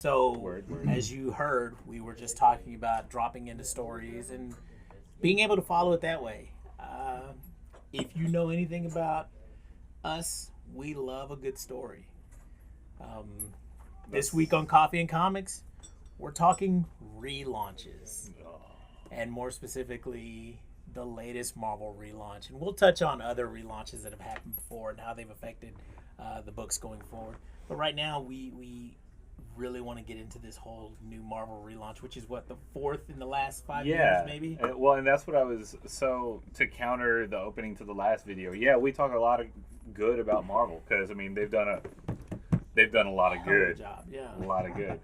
So, as you heard, we were just talking about dropping into stories and being able to follow it that way. If you know anything about us, we love a good story. This week on Coffee and Comics, we're talking relaunches. And more specifically, the latest Marvel relaunch. And we'll touch on other relaunches that have happened before and how they've affected the books going forward. But right now, we really want to get into this whole new Marvel relaunch, which is what, the fourth in the last 5 years, maybe? Well, and that's what I was, so to counter the opening to the last video, we talk a lot of good about Marvel, because, I mean, they've done a lot of good. Job, yeah. A lot of good.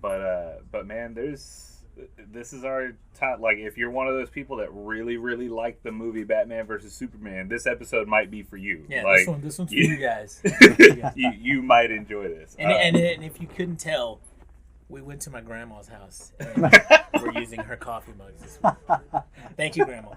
But man, this is our time. Like, if you're one of those people that really, really like the movie Batman versus Superman, this episode might be for you. Yeah, like, this one's for you guys. you might enjoy this. And if you couldn't tell, we went to my grandma's house and we're using her coffee mugs this week. Thank you, Grandma.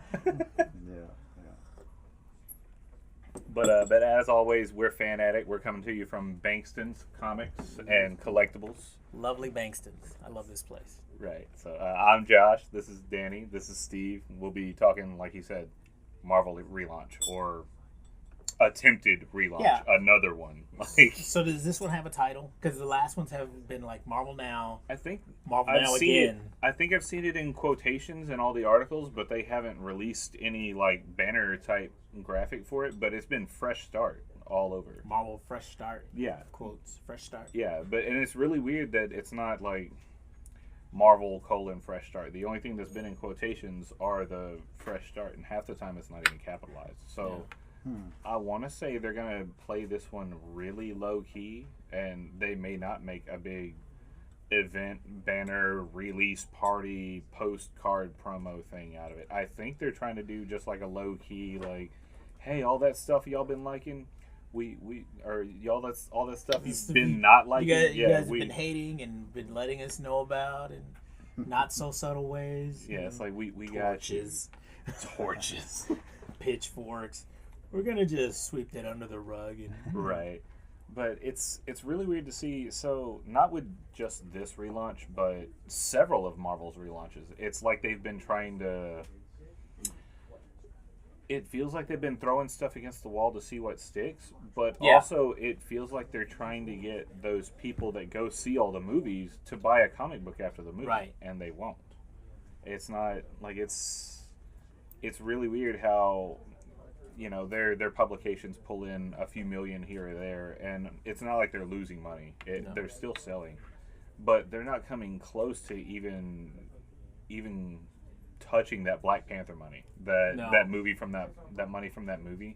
But as always, we're Fan Addict. We're coming to you from Bankston's Comics and Collectibles. Lovely Bankston's. I love this place. Right. So I'm Josh. This is Danny. This is Steve. We'll be talking, like he said, Marvel relaunch or attempted relaunch. Yeah. Another one. So does this one have a title? Because the last ones have been like Marvel Now. I think Marvel Now again. I think I've seen it in quotations in all the articles, but they haven't released any like banner type graphic for it. But it's been Fresh Start all over. Marvel Fresh Start. Yeah. Quotes. Fresh Start. Yeah, and it's really weird that it's not like Marvel : Fresh Start. The only thing that's been in quotations are the Fresh Start, and half the time it's not even capitalized. So I want to say they're going to play this one really low key, and they may not make a big event, banner, release party, postcard promo thing out of it. I think they're trying to do just like a low key, like, hey, all that stuff y'all been liking, all that stuff you've been not liking. You guys have been hating and been letting us know about in not so subtle ways. Yeah, it's like we got you. Torches. Pitchforks. We're gonna just sweep that under the rug and right. But it's really weird to see. So not with just this relaunch, but several of Marvel's relaunches. It's like they've been trying to. It feels like they've been throwing stuff against the wall to see what sticks, but also it feels like they're trying to get those people that go see all the movies to buy a comic book after the movie, right? And they won't. It's not like it's really weird how, you know, their publications pull in a few million here or there, and it's not like they're losing money. They're still selling, but they're not coming close to even touching that Black Panther money, that movie from that money from that movie,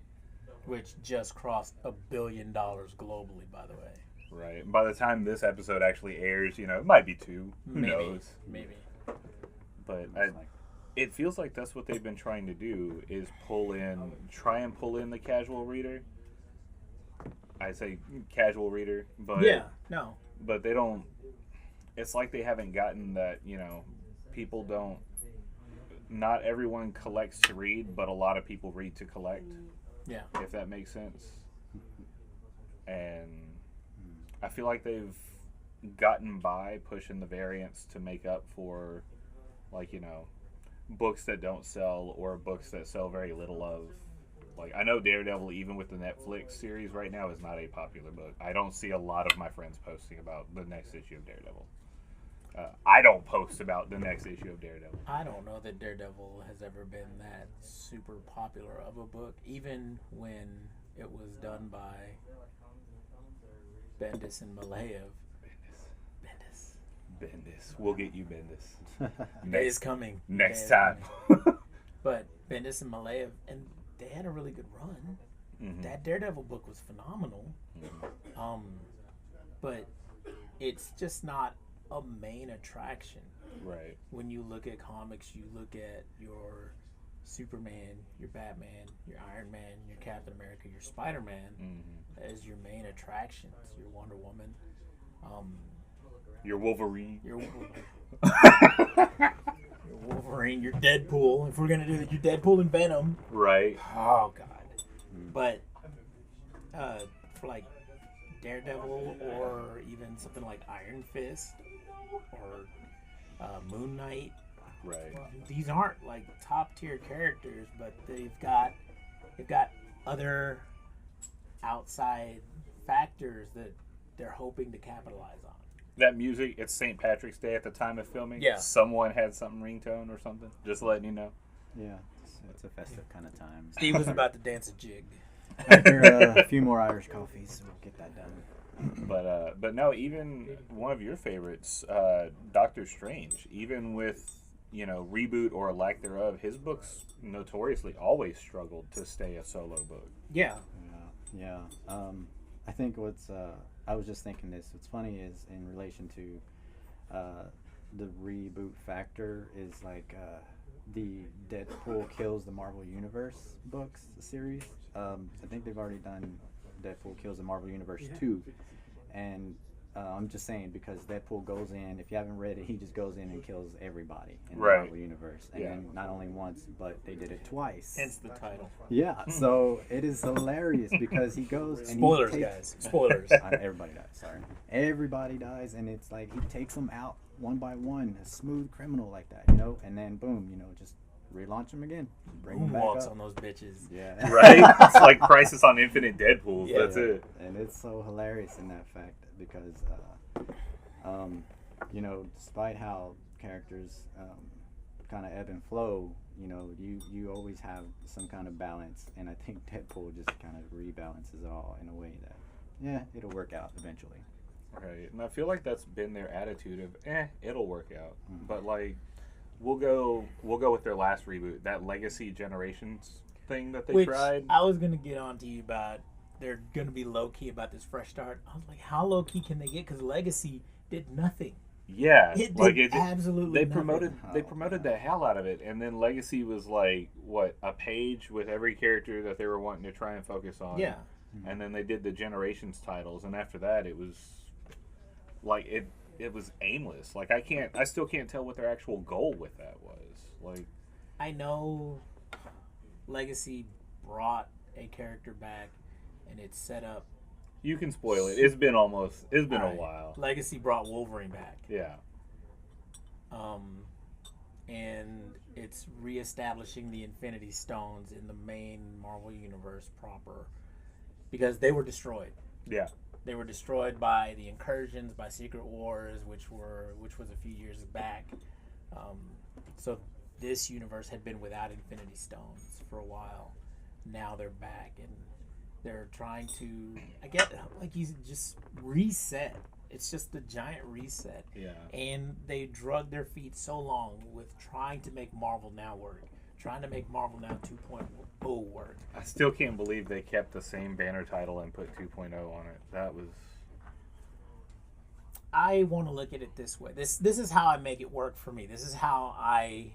which just crossed $1 billion globally, by the way. Right. By the time this episode actually airs, you know, it might be two. Who knows? Maybe. But it feels like that's what they've been trying to do, is try and pull in the casual reader. I say casual reader, but but they don't. It's like they haven't gotten that. You know, people don't. Not everyone collects to read, but a lot of people read to collect. Yeah. If that makes sense. And I feel like they've gotten by pushing the variants to make up for, like, you know, books that don't sell or books that sell very little of. Like, I know Daredevil, even with the Netflix series right now, is not a popular book. I don't see a lot of my friends posting about the next issue of Daredevil. I don't post about the next issue of Daredevil. I don't know that Daredevil has ever been that super popular of a book, even when it was done by Bendis and Malayev. Bendis. We'll get you, Bendis. Day is coming. Next time. But Bendis and Malayev, and they had a really good run. Mm-hmm. That Daredevil book was phenomenal. Mm-hmm. But it's just not a main attraction. Right. When you look at comics, you look at your Superman, your Batman, your Iron Man, your Captain America, your Spider-Man as your main attractions. Your Wonder Woman, your Wolverine, your Wolverine, your Deadpool. If we're gonna do that, your Deadpool and Venom. Right. Oh God. But for like Daredevil or even something like Iron Fist, or Moon Knight. Right. These aren't like top tier characters, but they've got other outside factors that they're hoping to capitalize on. That music, it's St. Patrick's Day at the time of filming. Yeah. Someone had some ringtone or something. Just letting you know. Yeah, it's a festive kind of time. Steve was about to dance a jig. After a few more Irish coffees, we'll get that done. But no, even one of your favorites, Doctor Strange, even with, reboot or lack thereof, his books notoriously always struggled to stay a solo book. Yeah. Yeah. I think I was just thinking this. What's funny is in relation to the reboot factor is like the Deadpool Kills the Marvel Universe books series. I think they've already done Deadpool Kills the Marvel Universe 2. And I'm just saying because Deadpool goes in, if you haven't read it, he just goes in and kills everybody in the Marvel Universe. And then not only once, but they did it twice. Hence the title. Yeah, so it is hilarious because he goes and Spoilers, he guys. Spoilers. everybody dies, sorry. Everybody dies, and it's like he takes them out one by one, a smooth criminal like that, and then boom, just relaunch him again. Bring him back walks up. on those bitches. Yeah. Right? It's like Crisis on Infinite Deadpool. Yeah. That's it. And it's so hilarious in that fact because, despite how characters kind of ebb and flow, you always have some kind of balance. And I think Deadpool just kind of rebalances it all in a way that, it'll work out eventually. Right. And I feel like that's been their attitude of, it'll work out. Mm-hmm. But like, we'll go with their last reboot, that Legacy Generations thing that they tried. I was gonna get on to you about. They're gonna be low key about this fresh start. I was like, how low key can they get? Because Legacy did nothing. Yeah, it did absolutely. They promoted the hell out of it, and then Legacy was like a page with every character that they were wanting to try and focus on. Yeah, and then they did the Generations titles, and after that, it was like it was aimless. Like I still can't tell what their actual goal with that was. Like, I know Legacy brought a character back, and it's set up. You can spoil it. It's been a while. Legacy brought Wolverine back. Yeah. And it's reestablishing the Infinity Stones in the main Marvel Universe proper because they were destroyed. Yeah. They were destroyed by the incursions, by Secret Wars, which was a few years back. So this universe had been without Infinity Stones for a while. Now they're back, and they're trying to, you just reset. It's just a giant reset. Yeah. And they drug their feet so long with trying to make Marvel Now work. Trying to make Marvel Now 2.0 work. I still can't believe they kept the same banner title and put 2.0 on it. That was... I want to look at it this way. This is how I make it work for me. This is how I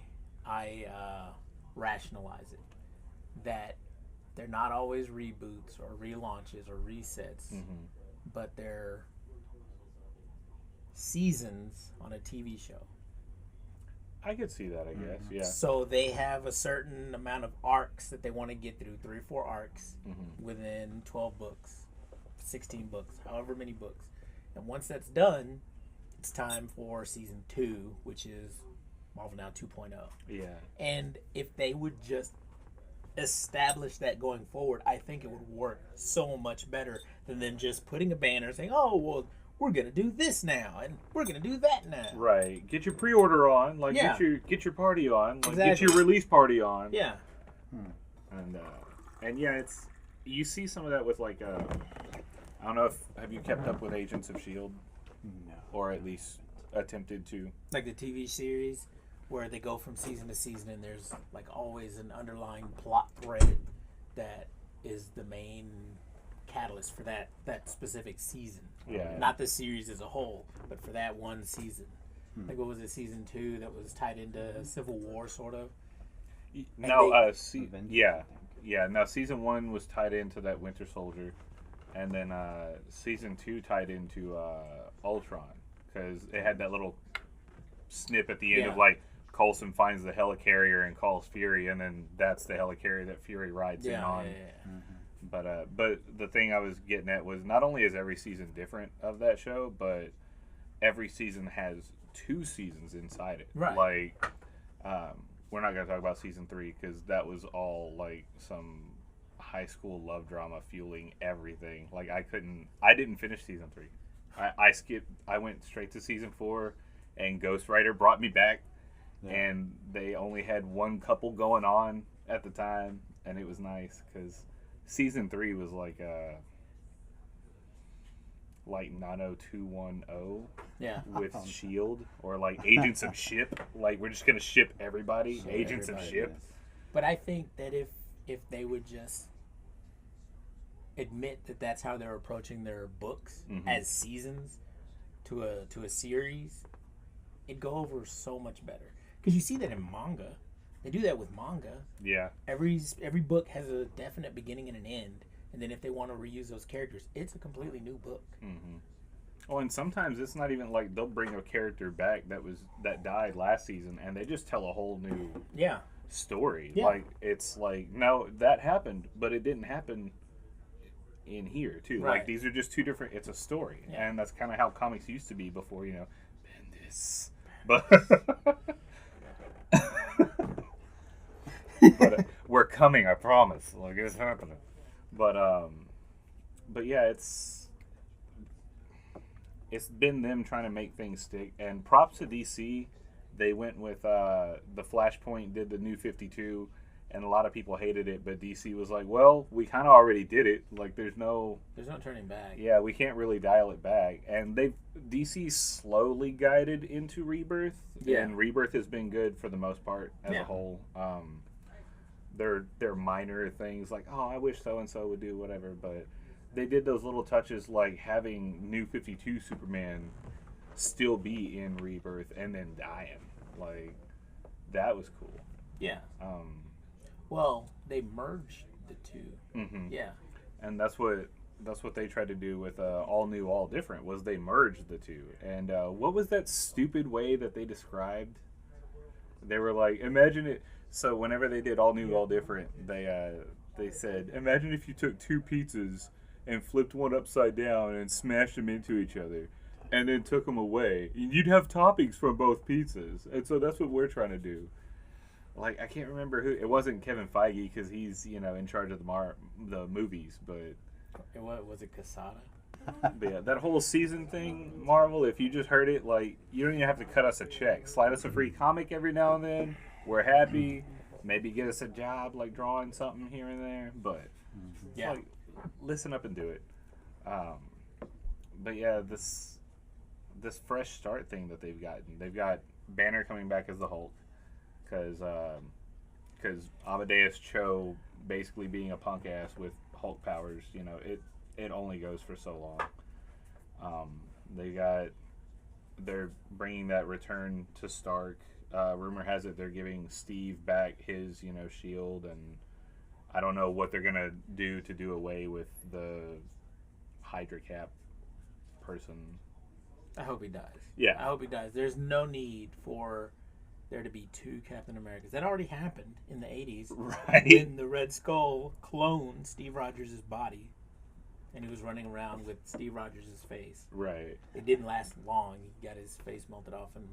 rationalize it. That they're not always reboots or relaunches or resets, but they're seasons on a TV show. I could see that, I guess, yeah. So they have a certain amount of arcs that they want to get through, 3 or 4 arcs within 12 books, 16 books, however many books. And once that's done, it's time for season 2, which is Marvel Now 2.0. Yeah. And if they would just establish that going forward, I think it would work so much better than them just putting a banner saying, oh, well, we're going to do this now, and we're going to do that now. Right. Get your pre-order on. Like, get your party on. Like, exactly. Get your release party on. Yeah. And yeah, it's... You see some of that with, like, I don't know if... Have you kept up with Agents of S.H.I.E.L.D.? No. Or at least attempted to? Like the TV series where they go from season to season, and there's, like, always an underlying plot thread that is the main catalyst for that specific season. Yeah. Not the series as a whole, but for that one season. Like, what was it, season 2 that was tied into Civil War, sort of? No, yeah. Now, season 1 was tied into that Winter Soldier, and then season 2 tied into Ultron, because it had that little snip at the end of, like, Coulson finds the helicarrier and calls Fury, and then that's the helicarrier that Fury rides in on. But the thing I was getting at was not only is every season different of that show, but every season has 2 seasons inside it. Right. Like, we're not going to talk about season 3 because that was all like some high school love drama fueling everything. Like, I didn't finish season 3. I skipped, I went straight to season 4, and Ghost Rider brought me back, and they only had one couple going on at the time, and it was nice because season 3 was like 90210 with Shield, or like Agents of Ship. Like, we're just gonna ship everybody, Agents of Ship. Yes. But I think that if they would just admit that that's how they're approaching their books as seasons to a series, it'd go over so much better. Because you see that in manga. They do that with manga. Yeah. Every book has a definite beginning and an end. And then if they want to reuse those characters, it's a completely new book. Mm-hmm. Oh, and sometimes it's not even like they'll bring a character back that died last season, and they just tell a whole new story. Yeah. Like, it's like, no, that happened, but it didn't happen in here too. Right. Like, these are just two different. It's a story, and that's kind of how comics used to be before, Bendis. But we're coming, I promise. Like, it's happening. But yeah, it's been them trying to make things stick. And props to DC. They went with the Flashpoint, did the New 52, and a lot of people hated it. But DC was like, well, we kind of already did it. Like, there's no turning back. Yeah, we can't really dial it back. And DC slowly guided into Rebirth. Yeah. And Rebirth has been good for the most part as a whole. They're minor things like, oh, I wish so and so would do whatever, but they did those little touches like having New 52 Superman still be in Rebirth and then dying. Like, that was cool. Yeah. Well, they merged the two. Mm-hmm. Yeah. And that's what they tried to do with All New, All Different, was they merged the two. And what was that stupid way that they described? They were like, imagine it. So whenever they did All New, All Different, they said, imagine if you took 2 pizzas and flipped one upside down and smashed them into each other, and then took them away. You'd have toppings from both pizzas. And so that's what we're trying to do. Like, I can't remember who. It wasn't Kevin Feige because he's in charge of the movies, but What was it, Casada? But yeah, that whole season thing, Marvel, if you just heard it, like, you don't even have to cut us a check. Slide us a free comic every now and then. We're happy. Maybe get us a job, like drawing something here and there. But like, listen up and do it. But yeah, this fresh start thing that they've got Banner coming back as the Hulk, because Amadeus Cho basically being a punk ass with Hulk powers. It only goes for so long. They're bringing that return to Stark. Rumor has it they're giving Steve back his, shield, and I don't know what they're gonna do to do away with the Hydra Cap person. I hope he dies. Yeah. I hope he dies. There's no need for there to be 2 Captain Americas. That already happened in the 80s. Right. When the Red Skull cloned Steve Rogers' body, and he was running around with Steve Rogers' face. Right. It didn't last long. He got his face melted off and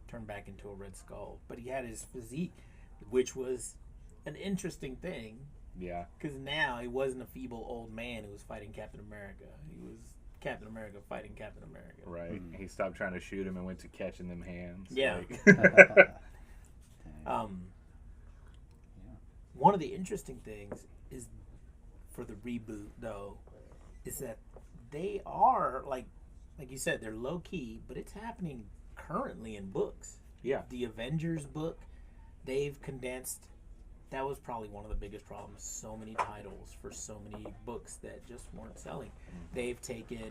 turned back into a Red Skull. But he had his physique, which was an interesting thing. Yeah. Because now he wasn't a feeble old man who was fighting Captain America. He was Captain America fighting Captain America. Right. He stopped trying to shoot him and went to catching them hands. Yeah. Like. One of the interesting things is, for the reboot though, is that they are like you said, they're low key, but it's happening currently in books. Yeah. The Avengers book, they've condensed. That was probably one of the biggest problems. So many titles for so many books that just weren't selling. They've taken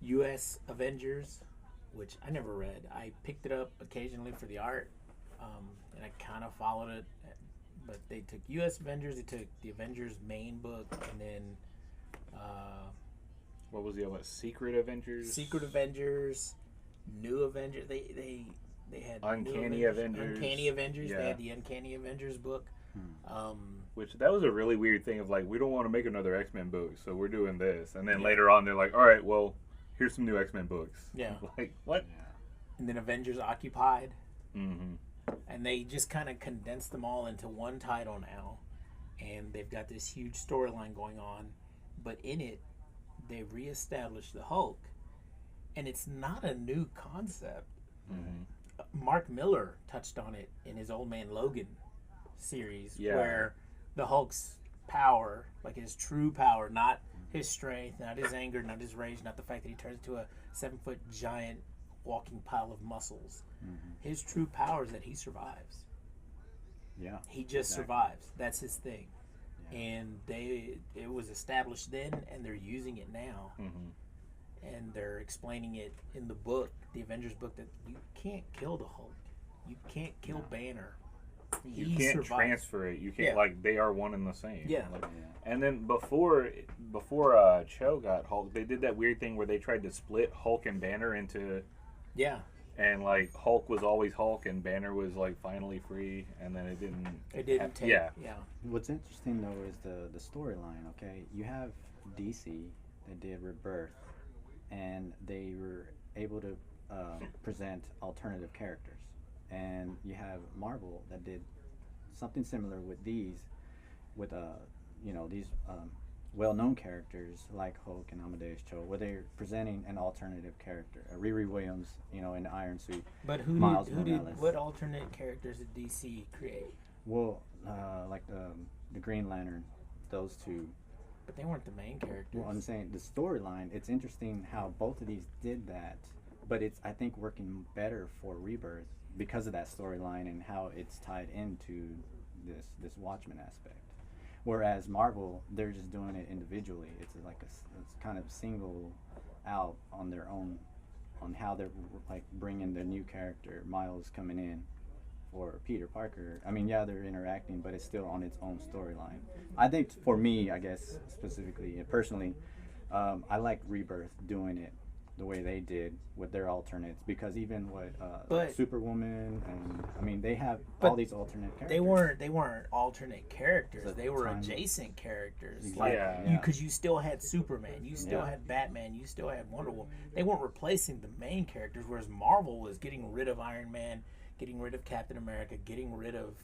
U.S. Avengers, which I never read. I picked it up occasionally for the art, and I kind of followed it. But they took U.S. Avengers, they took the Avengers main book, and then what was the other one? Secret Avengers? Secret Avengers, New Avengers. They had Uncanny Avengers. Uncanny Avengers. Yeah. They had the Uncanny Avengers book. Which that was a really weird thing of like, we don't want to make another X-Men book, so we're doing this. And then later on, they're like, all right, well, here's some new X-Men books. Yeah. Like, what? Yeah. And then Avengers Occupied. Mm-hmm. And they just kind of condensed them all into one title now. And they've got this huge storyline going on. But in it, they reestablished the Hulk. And it's not a new concept. Mm-hmm. Mark Miller touched on it in his Old Man Logan series, Yeah. where the Hulk's power, like his true power, not his strength, not his anger, not his rage, not the fact that he turns into a 7-foot giant walking pile of muscles. Mm-hmm. His true power is that he survives. Yeah. He just Exactly. survives. That's his thing. Yeah. And it was established then, and they're using it now. Mm-hmm. And they're explaining it in the book, the Avengers book, that you can't kill the Hulk. You can't kill Banner. You He can't survives. transfer it. You can't, like, they are one and the same. Yeah. Like, Yeah. and then before Cho got Hulk, they did that weird thing where they tried to split Hulk and Banner into, Yeah. and like Hulk was always Hulk and Banner was like finally free, and then it didn't. It didn't take. Yeah. Yeah. What's interesting though is the storyline. Okay, you have DC that did Rebirth, and they were able to present alternative characters, and you have Marvel that did something similar with these, with these well-known characters like Hulk and Amadeus Cho, where they're presenting an alternative character. Riri Williams, in the Iron Suit. But Miles Morales. what alternate characters did DC create? Well, like the Green Lantern, those two. But they weren't the main characters. Well, I'm saying the storyline. It's interesting how both of these did that, but it's I think working better for Rebirth because of that storyline and how it's tied into this Watchmen aspect. Whereas Marvel, they're just doing it individually. It's like it's kind of single out on their own, on how they're like bringing the new character Miles coming in for Peter Parker. I mean, yeah, they're interacting, but it's still on its own storyline. I think for me, I guess specifically and personally, I like Rebirth doing it the way they did with their alternates, because even with But- Superwoman, and I mean they have But all these alternate characters. They weren't alternate characters. So They were time- adjacent characters. Exactly. Like Yeah. because you still had Superman, you still Yeah. had Batman, you still had Wonder Woman. They weren't replacing the main characters. Whereas Marvel was getting rid of Iron Man, getting rid of Captain America, getting rid of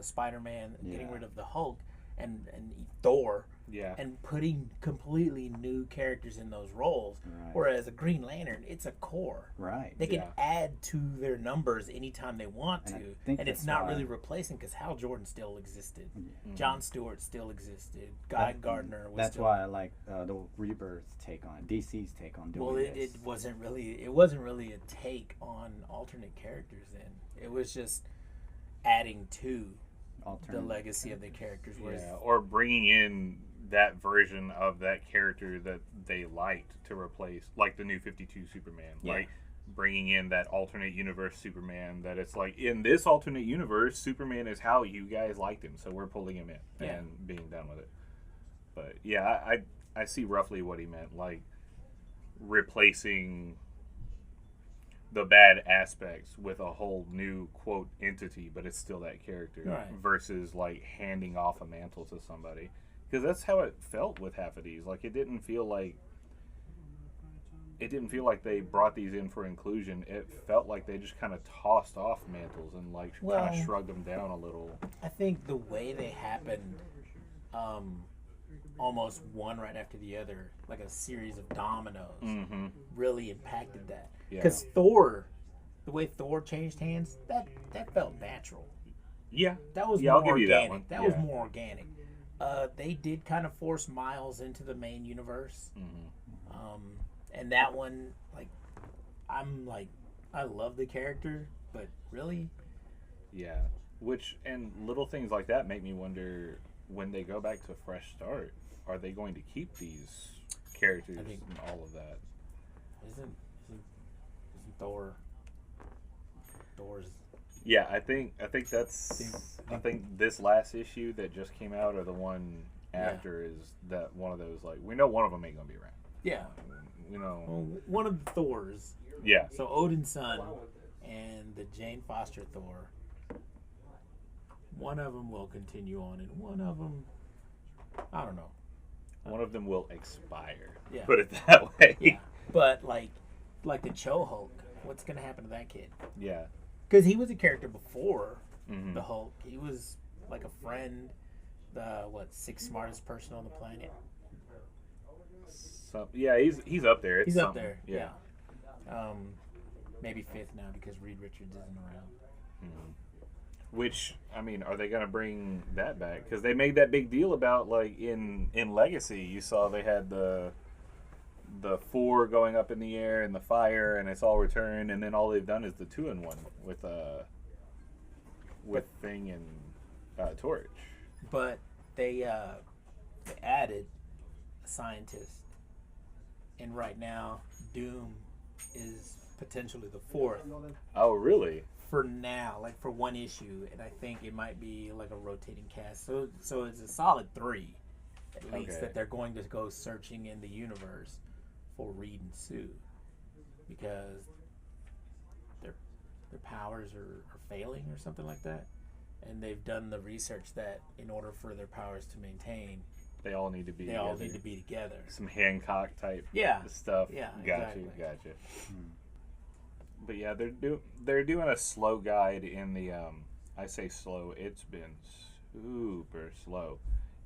Spider-Man, getting Yeah. rid of the Hulk and Thor. Yeah. And putting completely new characters in those roles. Right. Whereas a Green Lantern, it's a core. Right. They can Yeah. add to their numbers anytime they want And I to. think And it's that's not why- really replacing because Hal Jordan still existed. Mm-hmm. John Stewart still existed. Guy Gardner was That's still. why I like the Rebirth take on it, DC's take on doing Well, this. it wasn't really a take on alternate characters then. It was just adding to the Alternative legacy of the characters. Whereas Yeah, or bringing in that version of that character that they liked to replace, like the new 52 Superman. Yeah. Like bringing in that alternate universe Superman, that it's like, in this alternate universe, Superman is how you guys liked him, so we're pulling him in Yeah. and being done with it. But yeah, I see roughly what he meant, like replacing the bad aspects with a whole new quote entity, but it's still that character, Right. versus like handing off a mantle to somebody, because that's how it felt with half of these. Like it didn't feel like they brought these in for inclusion. It felt like they just kind of tossed off mantles and like kind Well, of shrugged them down a little. I think the way they happened, almost one right after the other, like a series of dominoes, Mm-hmm. really impacted that. Yeah. Because Thor, the way Thor changed hands, that felt natural. Yeah, That was Yeah, more I'll give you organic. that one. That was Yeah. more organic. They did kind of force Miles into the main universe, Mm-hmm. and that one, like, I love the character, but really, Yeah, and little things like that make me wonder, when they go back to Fresh Start, are they going to keep these characters I think- and all of that? isn't Thor's. Yeah, I think this last issue that just came out, or the one after, is that one of those, like, we know one of them ain't gonna be around. Yeah, You know. well, one of the Thors. Yeah. So Odin's son and the Jane Foster Thor. One of them will continue on, and one of them, I don't know. One of them will expire. Yeah. Put it that way. Yeah, but like the Cho Hulk, what's gonna happen to that kid? Yeah. Because he was a character before Mhm. the Hulk. He was like a friend, the sixth smartest person on the planet. So, yeah, he's up there. It's He's up something. there. Yeah. Maybe fifth now because Reed Richards isn't around. Mhm. Which, I mean, are they going to bring that back? Because they made that big deal about, like, in Legacy, you saw they had the 4 going up in the air and the fire, and it's all returned, and then all they've done is the 2-in-1 with Thing and Torch. But they added a scientist, and right now Doom is potentially the 4th. Oh, really? For now, like for one issue, and I think it might be like a rotating cast. So it's a solid 3, at least, Okay. that they're going to go searching in the universe for Reed and Sue, because their powers are failing or something like that, and they've done the research that in order for their powers to maintain, They all need to be they together. all need to be together. Some Hancock type Yeah. stuff. Yeah, Gotcha. exactly. But yeah, they're doing a slow guide in the I say slow, it's been super slow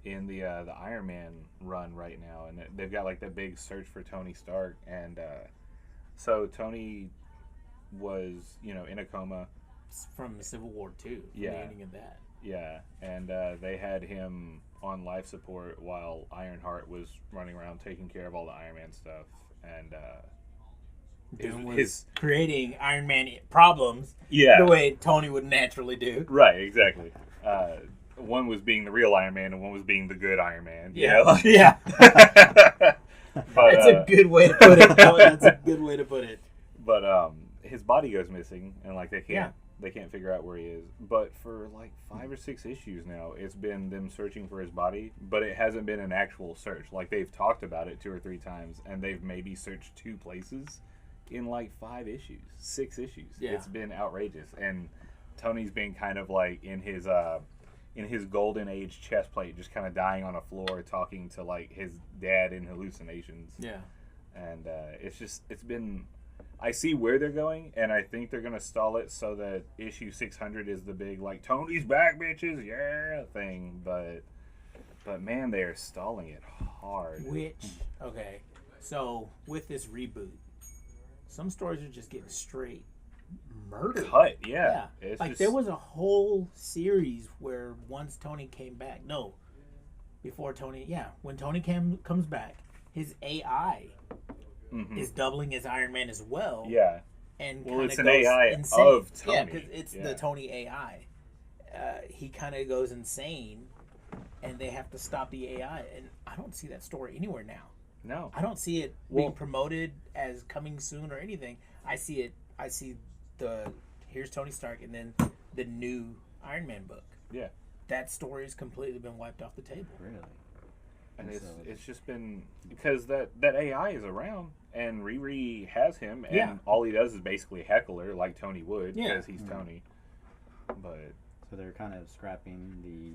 in the Iron Man run right now, and they've got like that big search for Tony Stark, and so Tony was in a coma From Civil War 2, Yeah. the ending of that. Yeah, and they had him on life support while Ironheart was running around taking care of all the Iron Man stuff, and Doom was his creating Iron Man problems yeah, the way Tony would naturally do. right, exactly. One was being the real Iron Man, and one was being the good Iron Man. you Yeah, know? yeah. But, That's a good way to put it. That's a good way to put it. But his body goes missing, and like they Yeah. can't figure out where he is. But for like 5 or 6 issues now, it's been them searching for his body, but it hasn't been an actual search. Like they've talked about it 2 or 3 times, and they've maybe searched 2 places in like 5 issues, 6 issues. Yeah. It's been outrageous, and Tony's been kind of like in his golden age chest plate, just kind of dying on a floor, talking to like his dad in hallucinations. Yeah. And it's been. I see where they're going, and I think they're gonna stall it so that issue 600 is the big like Tony's back, bitches, yeah thing. But man, they are stalling it hard. Okay, so with this reboot, some stories are just getting straight murdered. Cut, yeah. It's Like just, there was a whole series where once Tony came back, when Tony comes back, his AI is doubling as Iron Man as well. yeah. And Well, kind it's of an goes AI insane. of Tony. Yeah, because it's the Tony AI. He kind of goes insane, and they have to stop the AI. And I don't see that story anywhere now. No. I don't see it being promoted as coming soon or anything. I see here's Tony Stark, and then the new Iron Man book. Yeah. That story has completely been wiped off the table. Really? And So it's just been because that AI is around, and Riri has him, and Yeah. all he does is basically heckle her like Tony would Yeah. because he's Tony. But So they're kind of scrapping the.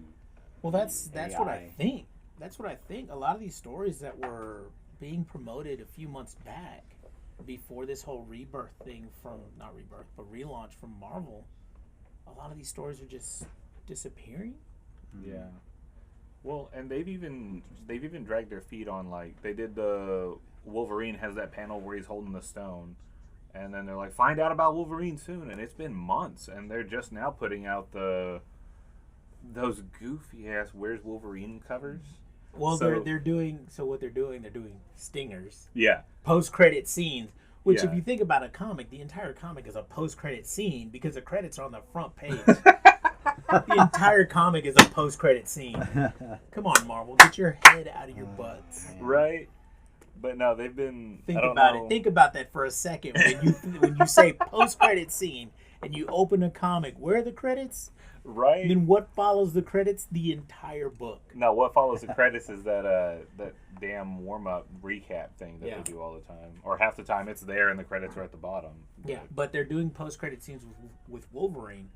Well, that's what I AI. think. That's what I think. A lot of these stories that were being promoted a few months back, before this whole rebirth thing not rebirth, but relaunch from Marvel, a lot of these stories are just disappearing. yeah. Well, and they've even dragged their feet on, like they did the Wolverine has that panel where he's holding the stone, and then they're like, find out about Wolverine soon, and it's been months, and they're just now putting out those goofy ass Where's Wolverine covers. Well, So- they're doing stingers, Yeah. post-credit scenes. Which, if Yeah. you think about a comic, the entire comic is a post-credit scene because the credits are on the front page. The entire comic is a post-credit scene. Come on, Marvel, get your head out of your butts. Right. But no, they've been. Think I don't about know. it. Think about that for a second. When you say post-credit scene and you open a comic, where are the credits? Right. Then what follows the credits? The entire book. No, what follows the credits is that damn warm up recap thing that Yeah. they do all the time, or half the time it's there and the credits are at the bottom. Yeah, but they're doing post-credit scenes with Wolverine,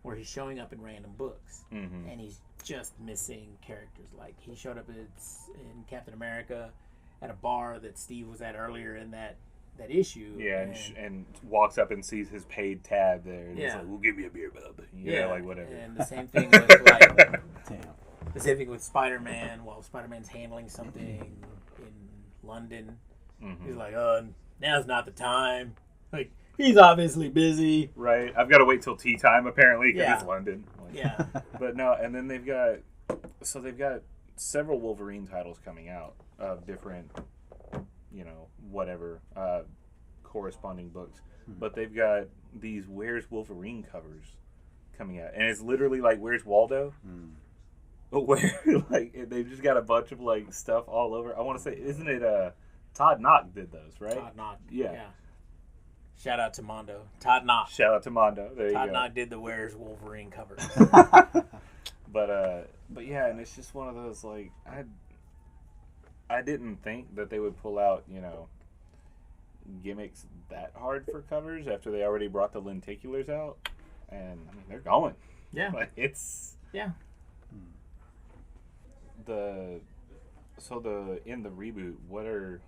where he's showing up in random books, Mm-hmm. and he's just missing characters. Like he showed up in Captain America at a bar that Steve was at earlier in that issue. Yeah, and walks up and sees his paid tab there. And he's Yeah. like, "Well, give me a beer, bub." Yeah, Like whatever. And the same thing with like Damn. the same thing with Spider-Man. While Spider-Man's handling something in London, Mm-hmm. he's like, now's not the time. Like, he's obviously busy. Right. I've got to wait till tea time apparently because Yeah. it's London. Like, Yeah. But no, and then they've got several Wolverine titles coming out of different, whatever corresponding books. But they've got these Where's Wolverine covers coming out, and it's literally like Where's Waldo. But where like they've just got a bunch of like stuff all over. I want to say, isn't it Todd Knock did those, right? Todd Knock. Yeah. Shout out to Mondo. Todd Knock. Shout out to Mondo. There you Todd go. Knock did the Where's Wolverine covers. But yeah, and it's just one of those like I didn't think that they would pull out gimmicks that hard for covers after they already brought the lenticulars out, and I mean they're going. Yeah. Like it's Yeah. in the reboot,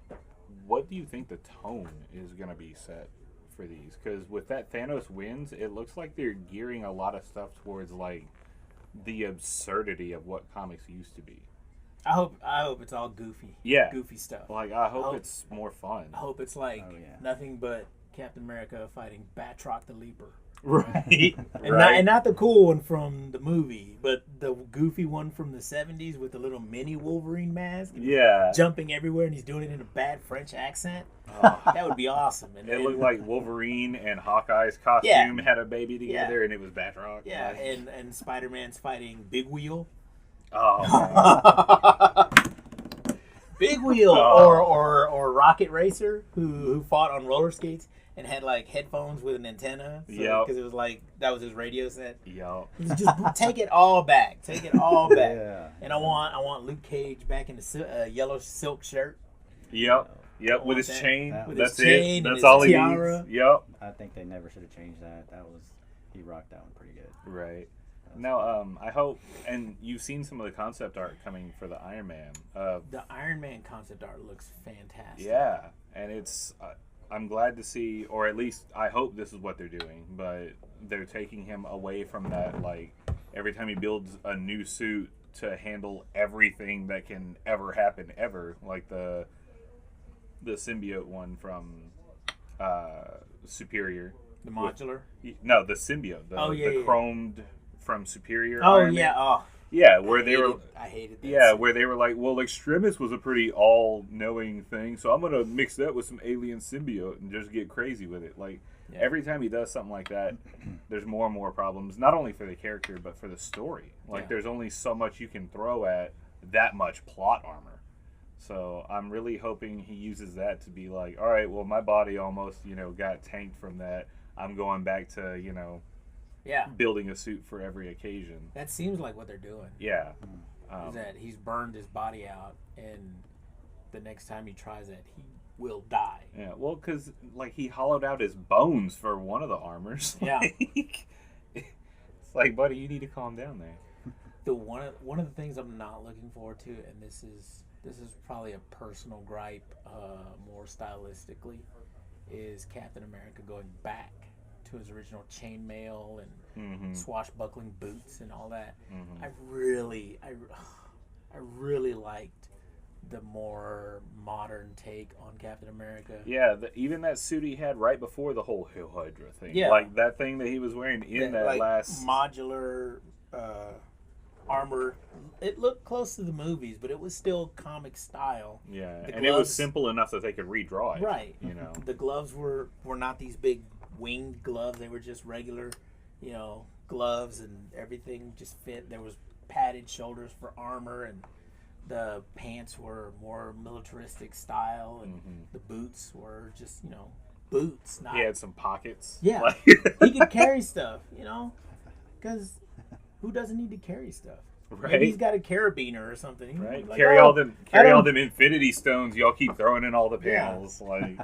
what do you think the tone is gonna be set for these? Because with that Thanos wins, it looks like they're gearing a lot of stuff towards like the absurdity of what comics used to be. I hope it's all goofy. Yeah. Goofy stuff. Like I hope it's more fun. I hope it's like Oh, yeah. nothing but Captain America fighting Batroc the Leaper. Right. And not the cool one from the movie, but the goofy one from the 70s with the little mini Wolverine mask. Yeah. Jumping everywhere, and he's doing it in a bad French accent. Oh. That would be awesome. And It looked like Wolverine and Hawkeye's costume had a baby together, and it was Batroc. Yeah, Like, and Spider-Man's fighting Big Wheel. oh, Big Wheel Oh. or Rocket Racer who fought on roller skates and had like headphones with an antenna. Yep. Because it was like that was his radio set. yo. Just take it all back. Take it all back. Yeah. And I want Luke Cage back in the yellow silk shirt. Yep. With want his that. chain. With That's his chain it. and That's his all he tiara. needs. Yep. I think they never should have changed that. He rocked that one pretty good. Right. Now, I hope, and you've seen some of the concept art coming for the Iron Man. The Iron Man concept art looks fantastic. Yeah, and it's, I'm glad to see, or at least I hope this is what they're doing, but they're taking him away from that, like, every time he builds a new suit to handle everything that can ever happen ever, like the symbiote one from Superior. The modular. No, the symbiote. The yeah. chromed from Superior. Oh Iron yeah. Man. Oh. Yeah, where they were. I hated that. Yeah, scene. where they were like, well, Extremis was a pretty all-knowing thing, so I'm gonna mix that with some alien symbiote and just get crazy with it. Like Yeah. every time he does something like that, there's more and more problems. Not only for the character, but for the story. Like Yeah. there's only so much you can throw at that much plot armor. So I'm really hoping he uses that to be like, all right, well, my body almost, got tanked from that. I'm going back to, Yeah. building a suit for every occasion. That seems like what they're doing. Yeah. Is that he's burned his body out, and the next time he tries it, he will die. Yeah, well, because he hollowed out his bones for one of the armors. Yeah. It's like, buddy, you need to calm down there. One of the things I'm not looking forward to, and this is probably a personal gripe, more stylistically, is Captain America going back to his original chainmail and swashbuckling boots and all that. I really liked the more modern take on Captain America. Yeah, even that suit he had right before the whole Hail Hydra thing. Yeah. Like that thing that he was wearing in that like, last. modular armor. It looked close to the movies, but it was still comic style. Yeah, The and it was gloves- simple enough that they could redraw it. Right. The gloves were not these big winged gloves. They were just regular, gloves, and everything just fit. There was padded shoulders for armor, and the pants were more militaristic style, and the boots were just, boots. Not, He had some pockets. Yeah. Like- he could carry stuff, because who doesn't need to carry stuff? Right. Maybe he's got a carabiner or something. Right. Like, carry "Oh, all them Infinity Stones y'all keep throwing in all the panels. Like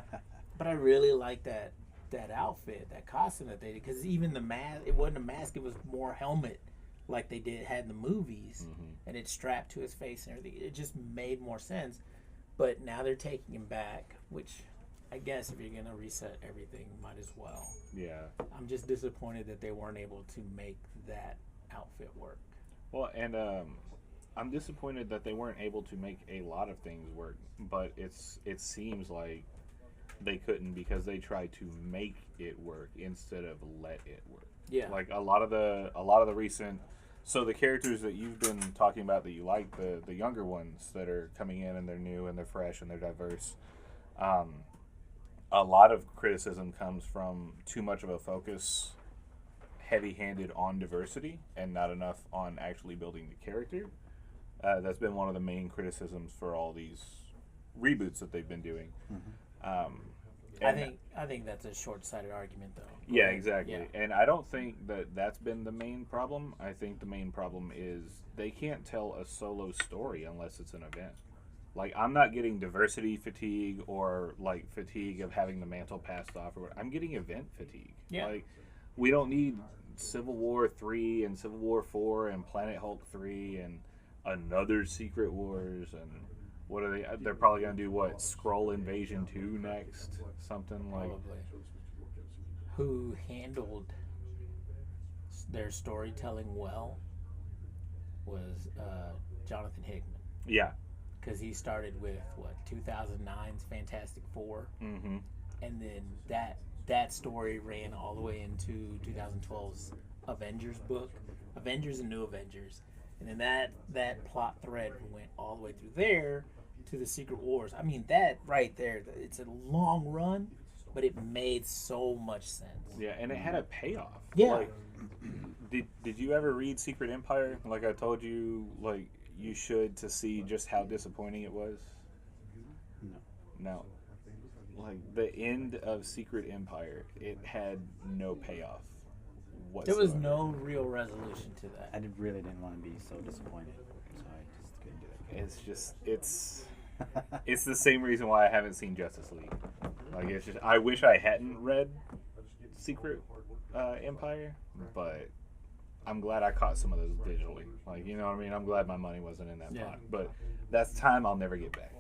But I really like that that outfit, that costume that they did, because even the mask, it wasn't a mask, it was more helmet like they had in the movies, and it's strapped to his face and everything. It just made more sense. But now they're taking him back, which I guess if you're gonna reset everything, might as well. Yeah. I'm just disappointed that they weren't able to make that outfit work. Well, and I'm disappointed that they weren't able to make a lot of things work, but it seems like they couldn't because they tried to make it work instead of let it work. Yeah. Like a lot of the recent, so the characters that you've been talking about that you like, the younger ones that are coming in and they're new and they're fresh and they're diverse, a lot of criticism comes from too much of a focus, heavy-handed on diversity and not enough on actually building the character. That's been one of the main criticisms for all these reboots that they've been doing. I think that's a short-sighted argument, though. Yeah, exactly. Yeah. And I don't think that that's been the main problem. I think the main problem is they can't tell a solo story unless it's an event. Like, I'm not getting diversity fatigue or, like, fatigue of having the mantle passed off. I'm getting event fatigue. Yeah. Like, we don't need Civil War 3 and Civil War 4 and Planet Hulk 3 and another Secret Wars and what are they? They're probably going to do, what, Skrull Invasion 2 next? Something like... Probably. Who handled their storytelling well was Jonathan Hickman. Yeah. Because he started with, 2009's Fantastic Four. Mm-hmm. And then that story ran all the way into 2012's Avengers book, Avengers and New Avengers. And then that plot thread went all the way through there to the Secret Wars. I mean, that right there, it's a long run, but it made so much sense. Yeah, and it had a payoff. Yeah. Like, did you ever read Secret Empire? Like I told you, like, you should, to see just how disappointing it was? No. Like, the end of Secret Empire, it had no payoff whatsoever. There was no real resolution to that. I really didn't want to be so disappointed, so I just couldn't do it. It's just, it's the same reason why I haven't seen Justice League. Like, it's just, I wish I hadn't read Secret Empire, but I'm glad I caught some of those digitally. Like, you know what I mean? I'm glad my money wasn't in that pot. But that's time I'll never get back.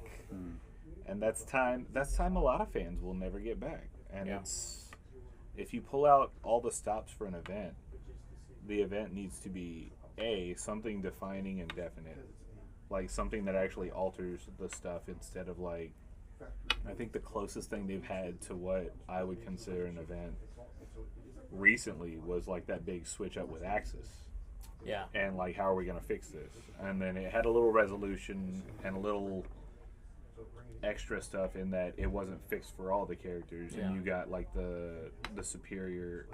And that's time a lot of fans will never get back. And it's, if you pull out all the stops for an event, the event needs to be something defining and definite. Like something that actually alters the stuff instead of, like, I think the closest thing they've had to what I would consider an event recently was like that big switch up with Axis. Yeah. And like, how are we going to fix this? And then it had a little resolution and a little extra stuff in that it wasn't fixed for all the characters. And you got like the superior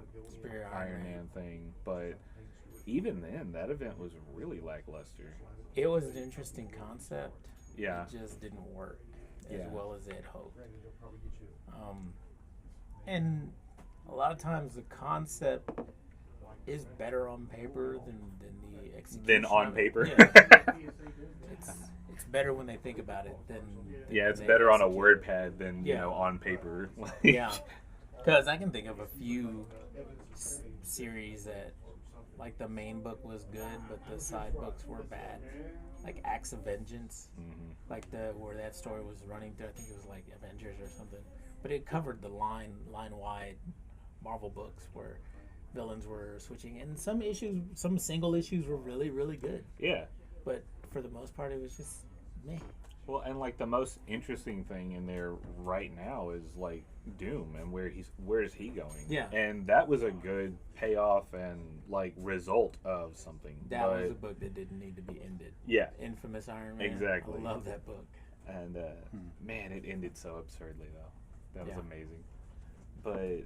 Iron Man thing. But even then, that event was really lackluster. It was an interesting concept. Yeah. It just didn't work as well as they'd hoped. And a lot of times the concept is better on paper than the execution. Than on paper? Yeah. It's better when they think about it than it's better on a word pad than, you know, on paper. Yeah. Because I can think of a few series that, like, the main book was good, but the side books were bad. Like Acts of Vengeance, like where that story was running through. I think it was like Avengers or something, but it covered the line-wide Marvel books where villains were switching, and some single issues were really, really good. Yeah, but for the most part, it was just meh. Well, and like the most interesting thing in there right now is like Doom and where is he going? Yeah, and that was a good payoff and like result of something. That was a book that didn't need to be ended. Yeah, Infamous Iron Man. Exactly. I love that book. And man, it ended so absurdly though. That was amazing. But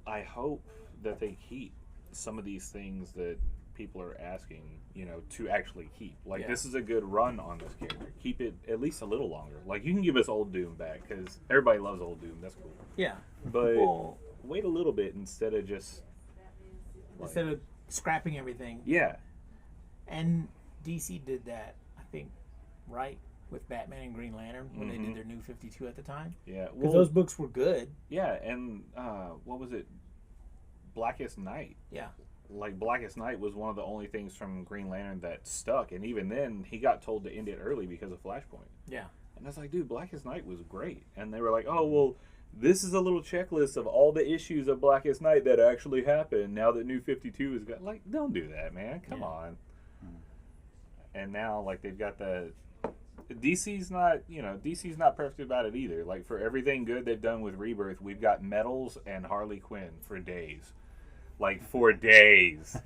I hope that they keep some of these things that people are asking, you know, to actually keep. Like, this is a good run on this character. Keep it at least a little longer. Like, you can give us old Doom back, because everybody loves old Doom. That's cool. Yeah. But wait a little bit instead of just... Instead of scrapping everything. Yeah. And DC did that, I think, right? with Batman and Green Lantern when they did their New 52 at the time. Yeah, because those books were good. Yeah, and what was it? Blackest Night. Yeah. Like, Blackest Night was one of the only things from Green Lantern that stuck, and even then, he got told to end it early because of Flashpoint. Yeah. And I was like, dude, Blackest Night was great. And they were like, oh, well, this is a little checklist of all the issues of Blackest Night that actually happened now that New 52 has got... Like, don't do that, man. Come on. And now, like, they've got the... DC's not perfect about it either. Like, for everything good they've done with Rebirth, we've got Metals and Harley Quinn for days. Like, for days.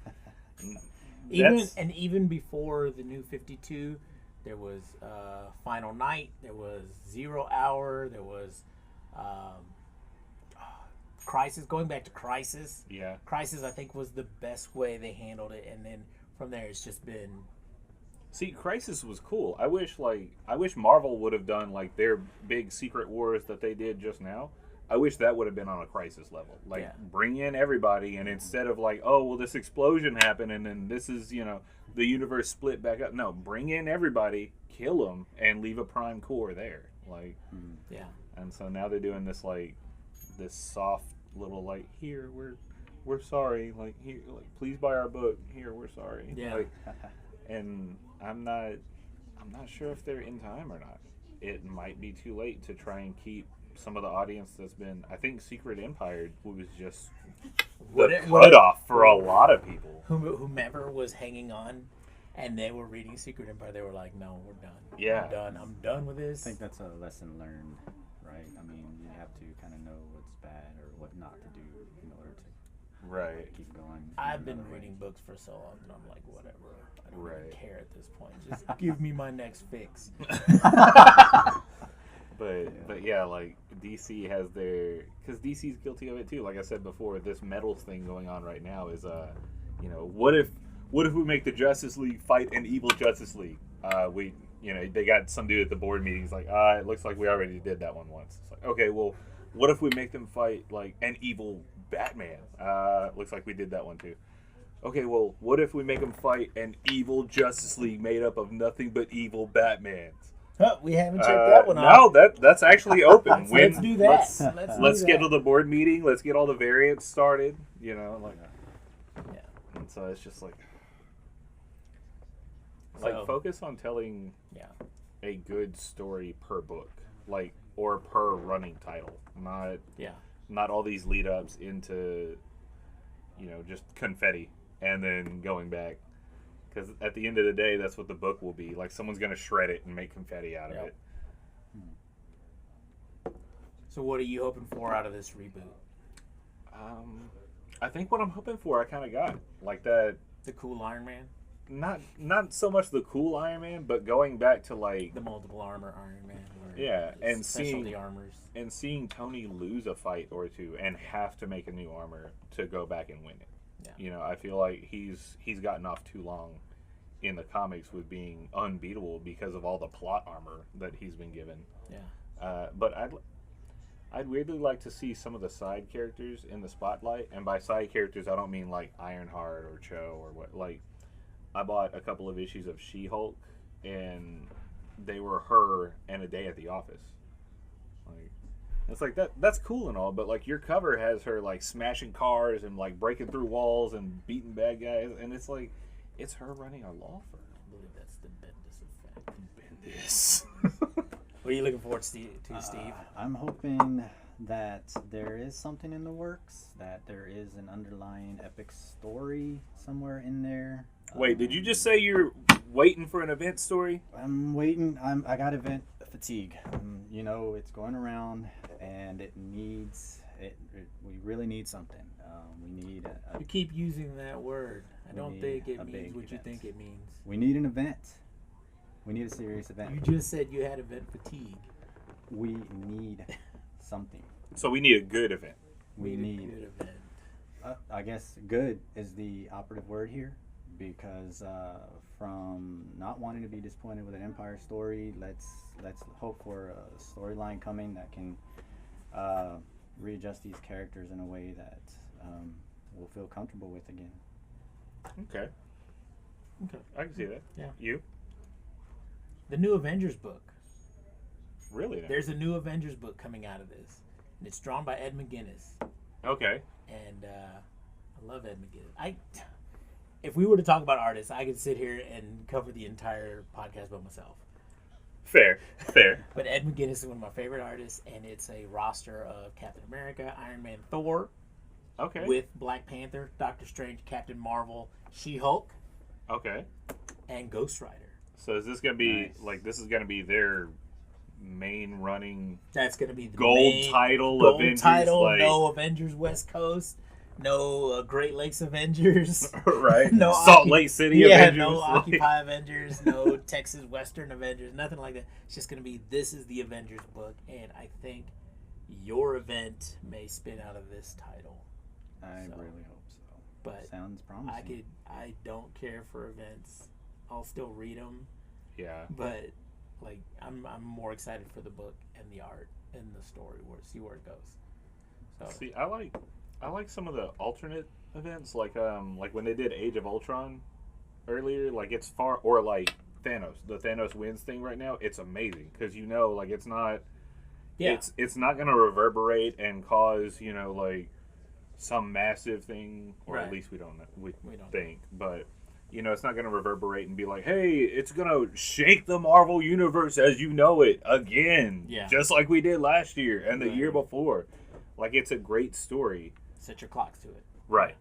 Even before the New 52, there was Final Night, there was 0 Hour, there was Crisis. Going back to Crisis. Yeah. Crisis, I think, was the best way they handled it, and then from there it's just been... See, Crisis was cool. I wish Marvel would have done, like, their big Secret Wars that they did just now. I wish that would have been on a Crisis level. Like, bring in everybody, and instead of like, oh, well, this explosion happened, and then this is, the universe split back up. No, bring in everybody, kill them, and leave a prime core there. Like, yeah. And so now they're doing this, like, this soft little, like, here, we're sorry. Like, here, like, please buy our book. Here, we're sorry. Yeah. Like, and I'm not sure if they're in time or not. It might be too late to try and keep some of the audience that's been... I think Secret Empire was just the cutoff for a lot of people. Whomever was hanging on and they were reading Secret Empire, they were like, no, we're done. Yeah. I'm done with this. I think that's a lesson learned, right? I mean, you have to kind of know what's bad or what not to do in order to keep going. I've been reading books for so long that I'm like, whatever. I don't really care at this point. Just give me my next fix. But yeah, like, DC has their... Because DC's guilty of it too. Like I said before, this Metals thing going on right now is, what if we make the Justice League fight an evil Justice League? They got some dude at the board meetings like, it looks like we already did that one once. It's like, okay, well, what if we make them fight, like, an evil Batman? Looks like we did that one too. Okay, well, what if we make them fight an evil Justice League made up of nothing but evil Batmans? Oh, we haven't checked that one off. No, that's actually open. Let's do that. Let's schedule the board meeting. Let's get all the variants started. Yeah. And so it's just like focus on telling a good story per book, like, or per running title, not all these lead ups into just confetti and then going back. Because at the end of the day, that's what the book will be. Like, someone's going to shred it and make confetti out of it. So what are you hoping for out of this reboot? I think what I'm hoping for, I kind of got. Like that... The cool Iron Man? Not so much the cool Iron Man, but going back to, like... The multiple armor Iron Man. Yeah, and specialty armors. And seeing Tony lose a fight or two and have to make a new armor to go back and win it. Yeah. I feel like he's gotten off too long in the comics with being unbeatable because of all the plot armor that he's been given. Yeah. But I'd weirdly like to see some of the side characters in the spotlight, and by side characters I don't mean like Ironheart or Cho or what. Like, I bought a couple of issues of She-Hulk, and they were her and A Day at the Office. Like, it's like that's cool and all, but like your cover has her like smashing cars and like breaking through walls and beating bad guys, and it's like it's her running a law firm. I believe that's the Bendis effect. Bendis. What are you looking forward to, Steve? I'm hoping that there is something in the works, that there is an underlying epic story somewhere in there. Wait, did you just say you're waiting for an event story? I'm waiting. I got event fatigue. It's going around, and it needs it. We really need something. We need. You keep using that word. I don't think it means what you think it means. We need an event. We need a serious event. You just said you had event fatigue. We need something. So we need a good event. We need a good event. I guess good is the operative word here, because from not wanting to be disappointed with an Empire story, let's hope for a storyline coming that can readjust these characters in a way that we'll feel comfortable with again. Okay. I can see that. Yeah. You? the new Avengers book. Really? There's a new Avengers book coming out of this, and it's drawn by Ed McGuinness. Okay. And I love Ed McGuinness. If we were to talk about artists, I could sit here and cover the entire podcast by myself. Fair. But Ed McGuinness is one of my favorite artists, and it's a roster of Captain America, Iron Man, Thor, Okay. with Black Panther, Doctor Strange, Captain Marvel, She-Hulk, Okay. and Ghost Rider. So is this gonna be Nice. like this is gonna be their main running That's going to be the gold main title? gold Avengers, title. like, No Avengers West Coast. No Great Lakes Avengers. right? No Salt Lake City Yeah, Avengers. no like- Occupy Avengers, no Texas Western Avengers, nothing like that. It's just going to be, this is the Avengers book, and I think your event may spin out of this title. I So, really hope so. But Sounds promising. I don't care for events. I'll still read them, Yeah. but like I'm more excited for the book and the art and the story, see where it goes. So See, I like some of the alternate events, like when they did Age of Ultron earlier. Like it's far, or like Thanos, the Thanos wins thing right now. It's amazing because like it's not, yeah, it's not gonna reverberate and cause like some massive thing, or Right. at least we don't know. We don't think, but. It's not going to reverberate and be like, hey, it's going to shake the Marvel Universe as you know it again. Yeah. Just like we did last year and the Right. year before. Like, it's a great story. set your clocks to it. Right.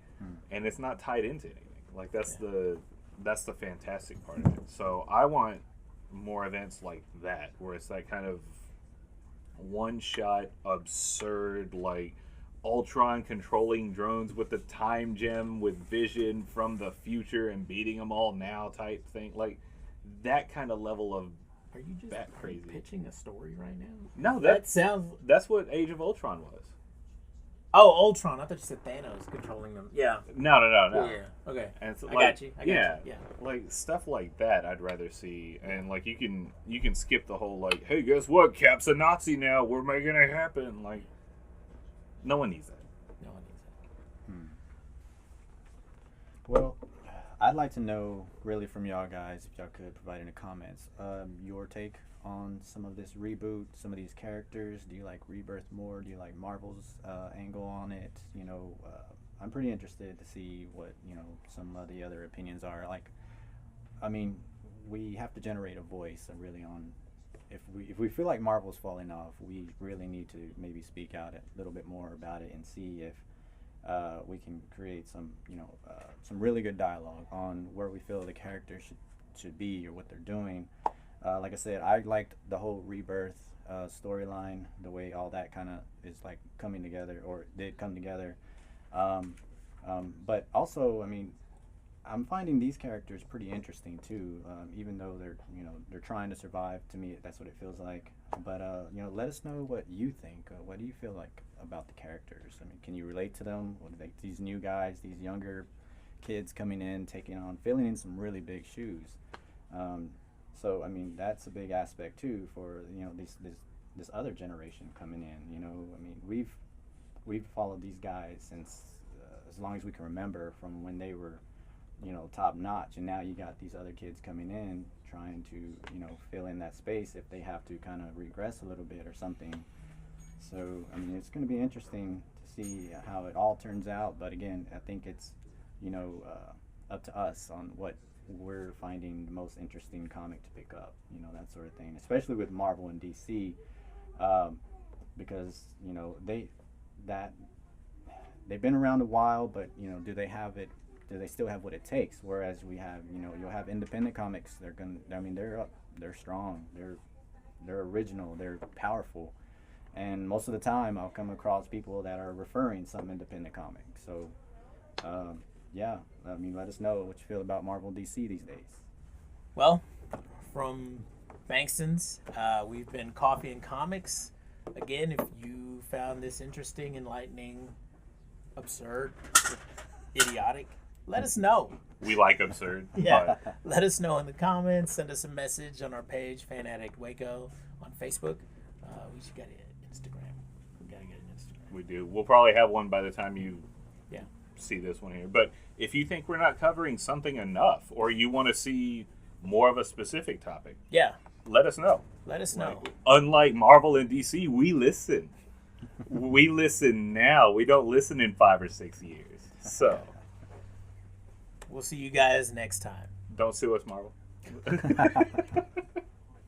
And it's not tied into anything. Like, that's the fantastic part of it. So, I want more events like that, where it's that kind of one-shot, absurd, like, Ultron controlling drones with the time gem with Vision from the future and beating them all now type thing. Like that kind of level of Are you just bat crazy. pitching a story right now? No, That sounds. that's what Age of Ultron was. Oh, Ultron. I thought you said Thanos controlling them. Yeah. No. Yeah. Okay. And it's I like, got you. yeah, Yeah. like stuff like that I'd rather see. And like you can skip the whole like, hey, guess what? Cap's a Nazi now. We're making it happen. Like no one needs that. No one needs that. Well, I'd like to know, really, from y'all guys, if y'all could provide in the comments, your take on some of this reboot, some of these characters. Do you like Rebirth more? Do you like Marvel's angle on it? I'm pretty interested to see what some of the other opinions are. Like, I mean, we have to generate a voice, really, on. If we feel like Marvel's falling off, we really need to maybe speak out a little bit more about it and see if we can create some really good dialogue on where we feel the characters should be or what they're doing. Like I said, I liked the whole Rebirth storyline, the way all that kind of is like coming together, or did come together. But also, I mean, I'm finding these characters pretty interesting too, even though they're trying to survive. To me, that's what it feels like. But let us know what you think. What do you feel like about the characters? I mean, can you relate to them? These new guys, these younger kids coming in, filling in some really big shoes. So I mean, that's a big aspect too for this other generation coming in. I mean, we've followed these guys since as long as we can remember, from when they were top notch, and now you got these other kids coming in trying to fill in that space if they have to kind of regress a little bit or something. So I mean, it's going to be interesting to see how it all turns out, but again, I think it's up to us on what we're finding the most interesting comic to pick up, that sort of thing, especially with Marvel and DC, because they've been around a while, but do they still have what it takes? Whereas we have, you'll have independent comics. They're strong. They're original. They're powerful. And most of the time, I'll come across people that are referring some independent comics. So, let us know what you feel about Marvel DC these days. Well, from Bankston's, we've been Coffee and Comics. Again, if you found this interesting, enlightening, absurd, idiotic, let us know. We like absurd. Yeah, But let us know in the comments. Send us a message on our page, Fan Addict Waco, on Facebook. We just got an Instagram. We gotta get an Instagram. we do. We'll probably have one by the time you Yeah. see this one here. But if you think we're not covering something enough, or you want to see more of a specific topic, Yeah. let us know. Let us know. Like, unlike Marvel and DC, we listen. We listen now. We don't listen in 5 or 6 years. So We'll see you guys next time. don't sue us, Marvel.